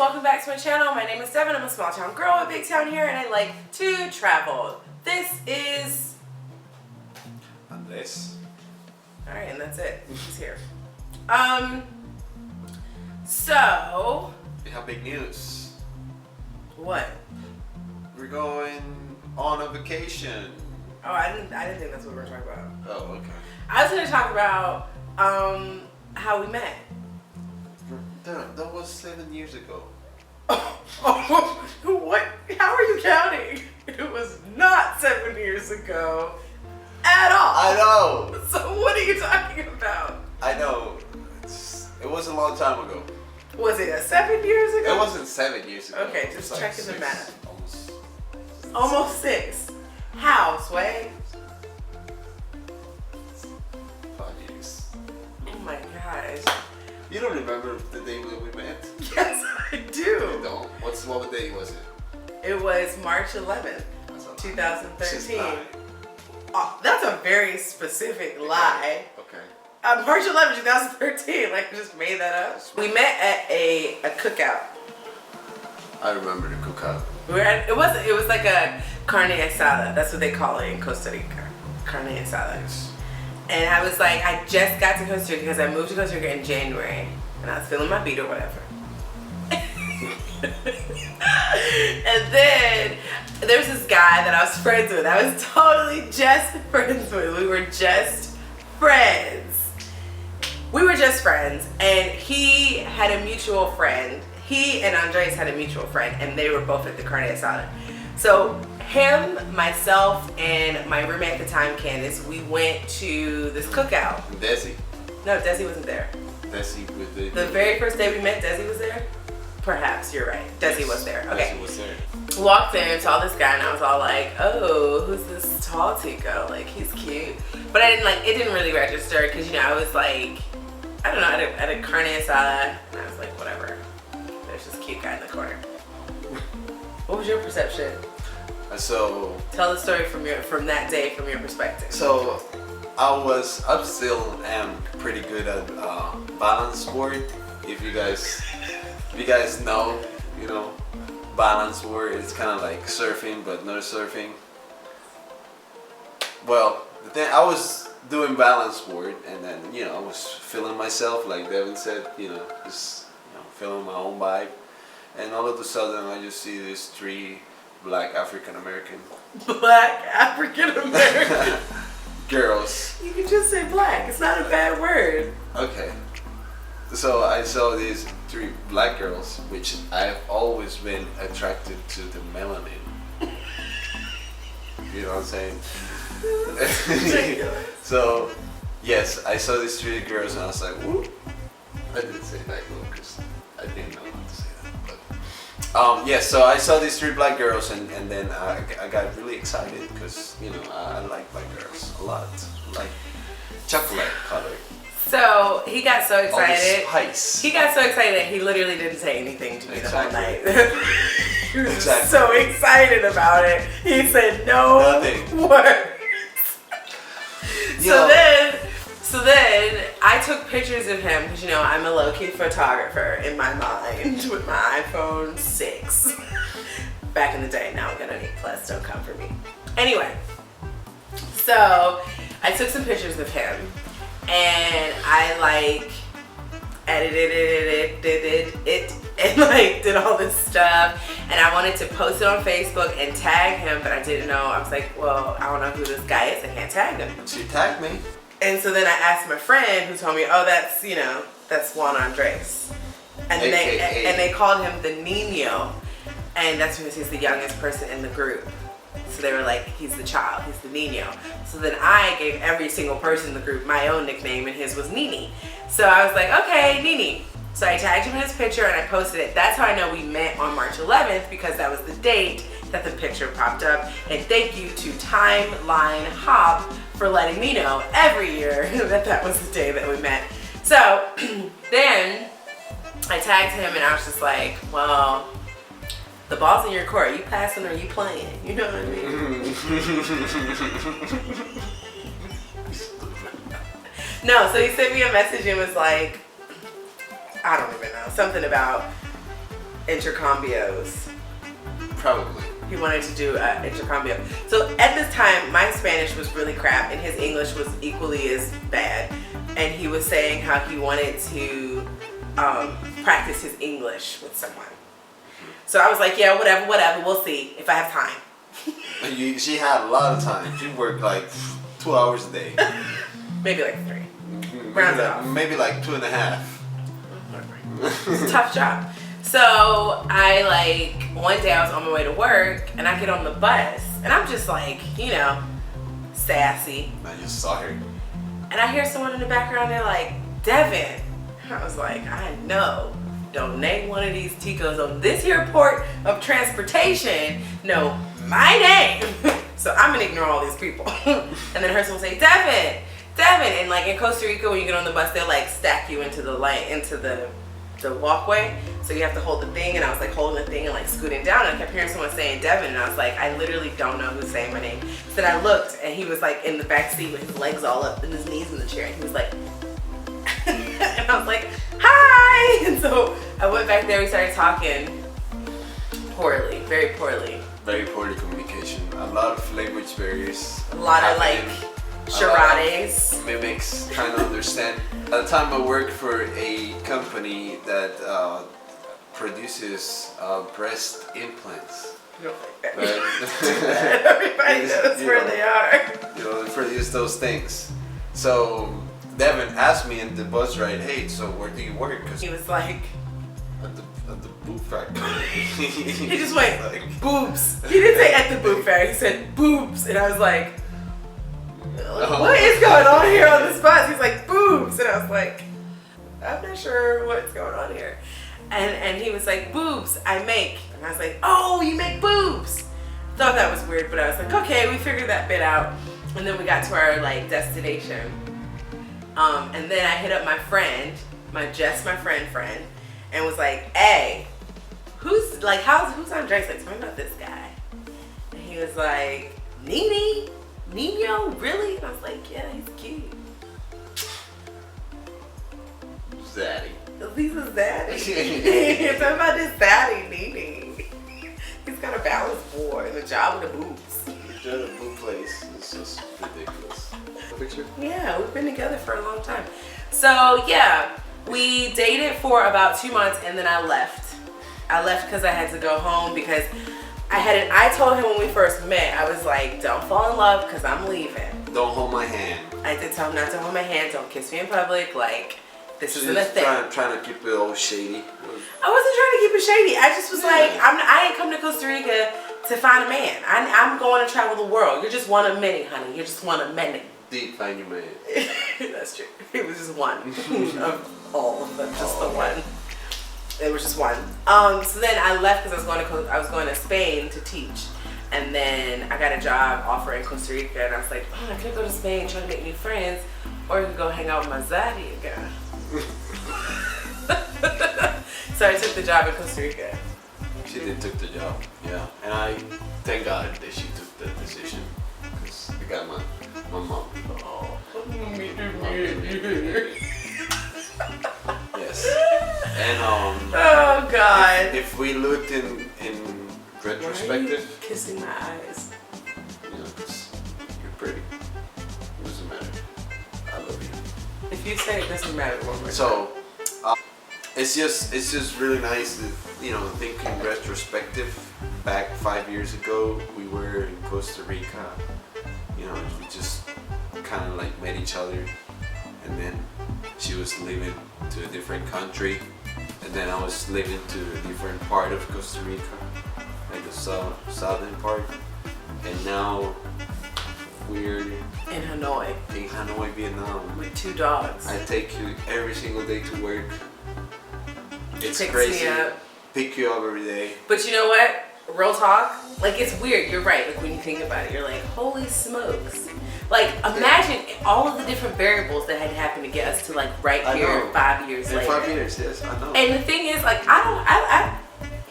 welcome back to my channel. My name is Devin. I'm a small town girl, a big town here, and I like to travel. This is Andres. Alright, and that's it. He's here. So We have big news. what? We're going on a vacation. Oh, I didn't think that's what we were talking about. Oh, okay. I was gonna talk about how we met. That was 7 years ago. What? How are you counting? It was not 7 years ago at all. I know. So what are you talking about? I know. It was a long time ago. Was it 7 years ago? It wasn't 7 years ago. Okay, It was just like checking the 6, math. Almost. Almost 6. How, Sway? 5 years. Oh my gosh. You don't remember the day when we met? Yes, I You do. don't? What day was it? It was March 11th, That's a lie. 2013. She's lying. Oh, that's a very specific lie. Okay. March 11th, 2013. Like, I just made that up. We met at a cookout. I remember the cookout. We were at, it was like a carne asada. That's what they call it in Costa Rica. Carne asada. And I was like, I just got to Costa Rica because I moved to Costa Rica in January. And I was feeling my beat or whatever. And then there was this guy that I was friends with. I was totally just friends with. We were just friends. We were just friends. And he had a mutual friend. He and Andres had a mutual friend. And they were both at the carne asada. So him, myself, and my roommate at the time, Candace, we went to this cookout. Desi. No, Desi wasn't there. Desi with the... The very first day we met, Desi was there? Perhaps, you're right. Desi was there. Okay. Desi was there. Walked in, saw this guy, and I was all like, oh, who's this tall Tico? Like, he's cute. But I didn't, like, it didn't really register, because, you know, I was like, I don't know, at a carne asada, and I was like, whatever. There's this cute guy in the corner. What was your perception? So... Tell the story from that day, from your perspective. So, I still am pretty good at balance board. If you guys know, you know, balance board, it's kind of like surfing, but not surfing. Well, the thing, I was doing balance board, and then, you know, I was feeling myself, like Devin said, you know, just, you know, feeling my own vibe. And all of a sudden, I just see these 3 black African American. Black African American. Girls. You can just say black. It's not a bad word. Okay. So I saw these 3 black girls, which I've always been attracted to the melanin. You know what I'm saying? Ridiculous. So, yes, I saw these 3 girls and I was like, whoop. I didn't say that because I didn't know how to say that. But, yes, so I saw these 3 black girls and then I got really excited because, you know, I like black girls a lot. Like chocolate color. So he got so excited. All the spice. He got so excited that he literally didn't say anything to me the whole night. He was Exactly. so excited about it. He said no Nothing. words. Yo. So then I took pictures of him because, you know, I'm a low-key photographer in my mind with my iPhone 6. Back in the day. Now I'm gonna need plus. Don't come for me. Anyway, so I took some pictures of him and I like edited it and like did all this stuff, and I wanted to post it on Facebook and tag him, but I didn't know. I was like, well, I don't know who this guy is. I can't tag him. She tagged me. And so then I asked my friend, who told me, oh, that's, you know, that's Juan Andres. And they called him the Nino. And that's because he's the youngest person in the group. So they were like, he's the child, he's the Nino. So then I gave every single person in the group my own nickname, and his was Nini. So I was like, okay, Nini. So I tagged him in his picture and I posted it. That's how I know we met on March 11th, because that was the date that the picture popped up. And thank you to Timeline Hop for letting me know every year that that was the day that we met. So then I tagged him and I was just like, well, the ball's in your court. Are you passing or are you playing? You know what I mean? No, so he sent me a message and was like, I don't even know, something about intercambios. Probably. He wanted to do intercambio. So at this time, my Spanish was really crap and his English was equally as bad. And he was saying how he wanted to practice his English with someone. So I was like, yeah, whatever, we'll see if I have time. She had a lot of time. She worked like 2 hours a day. Maybe like 3. Round it off. Maybe like 2.5. It's a tough job. So I one day I was on my way to work and I get on the bus and I'm just like, sassy. I just saw her. And I hear someone in the background, they're like, Devin. And I was like, I know. Don't name one of these Ticos on this here port of transportation. No, my name. So I'm gonna ignore all these people. And then I heard someone say, Devin. And in Costa Rica, when you get on the bus, they'll stack you into the walkway. So you have to hold the thing, and I was holding the thing and scooting down, and I kept hearing someone saying Devin, and I was like, I literally don't know who's saying my name. So then I looked, and he was in the back seat with his legs all up and his knees in the chair, and he was like, and I was like, hi! And so I went back there, we started talking poorly, very poorly. Very poorly communication. A lot of language barriers. A lot of charades. Mimics, trying to understand. At the time I worked for a company that produces breast implants. Everybody knows where they are. They produce those things. So Devin asked me in the bus ride, hey, so where do you work? Cause he was like, at the boob factory. He just went, boobs. He didn't say at the boob factory, he said boobs. And I was like, what is going on here on this bus? He's like, boobs. And I was like, I'm not sure what's going on here. And he was like, boobs, I make. And I was like, oh, you make boobs. Thought that was weird, but I was like, okay, we figured that bit out. And then we got to our destination. And then I hit up my friend, my friend, and was like, hey, who's Andres? Tell me about this guy. And he was like, Nino, really? And I was like, yeah, he's cute. Zaddy. He's a zaddy. Talk about this zaddy, Nene. He's got a balanced board and a job with the boobs. The boob place is just ridiculous. Picture? Yeah, we've been together for a long time. So yeah, we dated for about 2 months and then I left. I left because I had to go home because I told him when we first met, I was like, don't fall in love because I'm leaving. Don't hold my hand. I did tell him not to hold my hand, don't kiss me in public, this isn't a thing. Trying to keep it all shady. I wasn't trying to keep it shady. I just was like, I ain't come to Costa Rica to find a man. I'm going to travel the world. You're just one of many, honey. You're just one of many. Did find your man. That's true. It was just one of all of them, just the one. It was just one. So then I left because I was going to Spain to teach, and then I got a job offer in Costa Rica, and I was like, I could go to Spain, try to make new friends, or I could go hang out with my zaddy again. So I took the job in Costa Rica. She did took the job, yeah, and I thank God that she took that decision because I got my mom. Oh. Yes. And oh God. If we looked in retrospective, why are you kissing my eyes? You're pretty. It doesn't matter. I love you. If you say it doesn't matter, one more time. So it's just really nice to think in retrospective. Back 5 years ago, we were in Costa Rica. We just kind of met each other, and then she was living to a different country, and then I was living to a different part of Costa Rica, like the southern part, and now we're in Hanoi, Vietnam, with 2 dogs. I take you every single day to work. It's Picks crazy. Me up. Pick you up every day. But you know what? Real talk, it's weird. You're right. When you think about it, you're like, holy smokes. Imagine all of the different variables that had happened to get us to right here 5 years later. 5 years, yes, I know. And the thing is,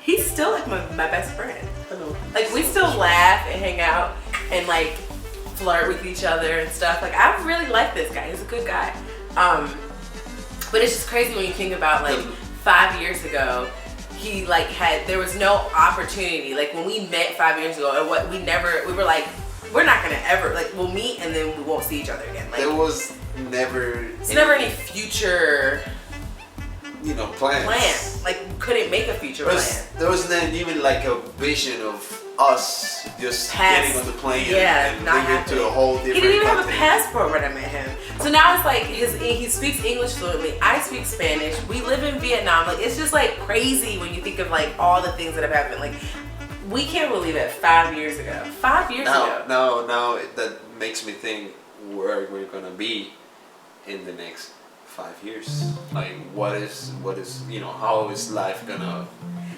he's still my best friend. I know. We still laugh and hang out and flirt with each other and stuff. I really like this guy. He's a good guy. But it's just crazy when you think about 5 years ago, he like there was no opportunity. Like when we met 5 years ago, and we were like, we're not gonna ever, like, we'll meet and then we won't see each other again. Like, there was never any future, you know, plans. Like, couldn't make a future plan. There wasn't even like a vision of us just getting on the plane and leaving to a whole different He didn't even have a continent. passport when I met him. So now it's like he speaks English fluently. I speak Spanish. We live in Vietnam. Like, it's just like crazy when you think of like all the things that have happened. Like, we can't believe it. 5 years ago. 5 years ago. Now that makes me think where we're gonna be in the next 5 years. Like, what is you know, how is life gonna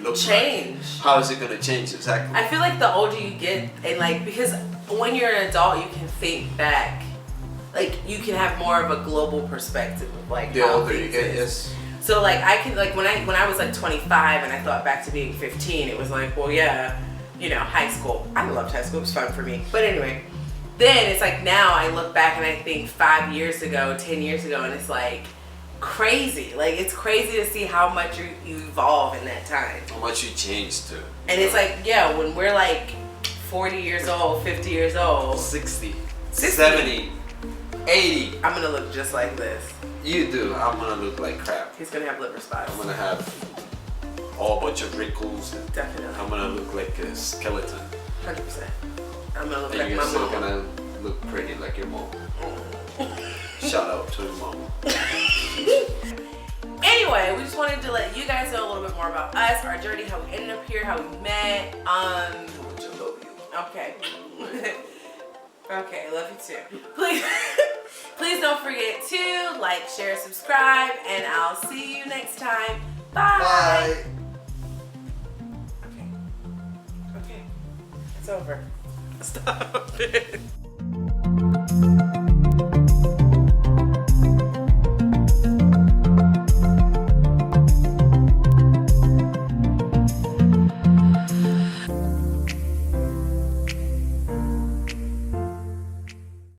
look change? Like? How is it gonna change exactly? I feel like the older you get, and like, because when you're an adult, you can think back. Like, you can have more of a global perspective of like the how older you get, yes. So like I can, like, when I was like 25 and I thought back to being 15, it was like, well, yeah, you know, high school. I loved high school. It was fun for me. But anyway, then it's like now I look back and I think 5 years ago, 10 years ago, and it's like crazy. Like, it's crazy to see how much you evolve in that time. How much you changed too. And it's like, yeah, when we're like 40 years old, 50 years old, 60, 70, 80. I'm gonna look just like this. You do. I'm gonna look like crap. He's gonna have liver spots. I'm gonna have a whole bunch of wrinkles. Definitely. I'm gonna look like a skeleton. 100%. I'm gonna look and like you're my still mom. gonna look pretty like your mom. Shout out to your mom. Anyway, we just wanted to let you guys know a little bit more about us, our journey, how we ended up here, how we met. How much I love you. Okay. Okay, love you too. Please don't forget to like, share, subscribe, and I'll see you next time. Bye. Bye. Okay. It's over. Stop it.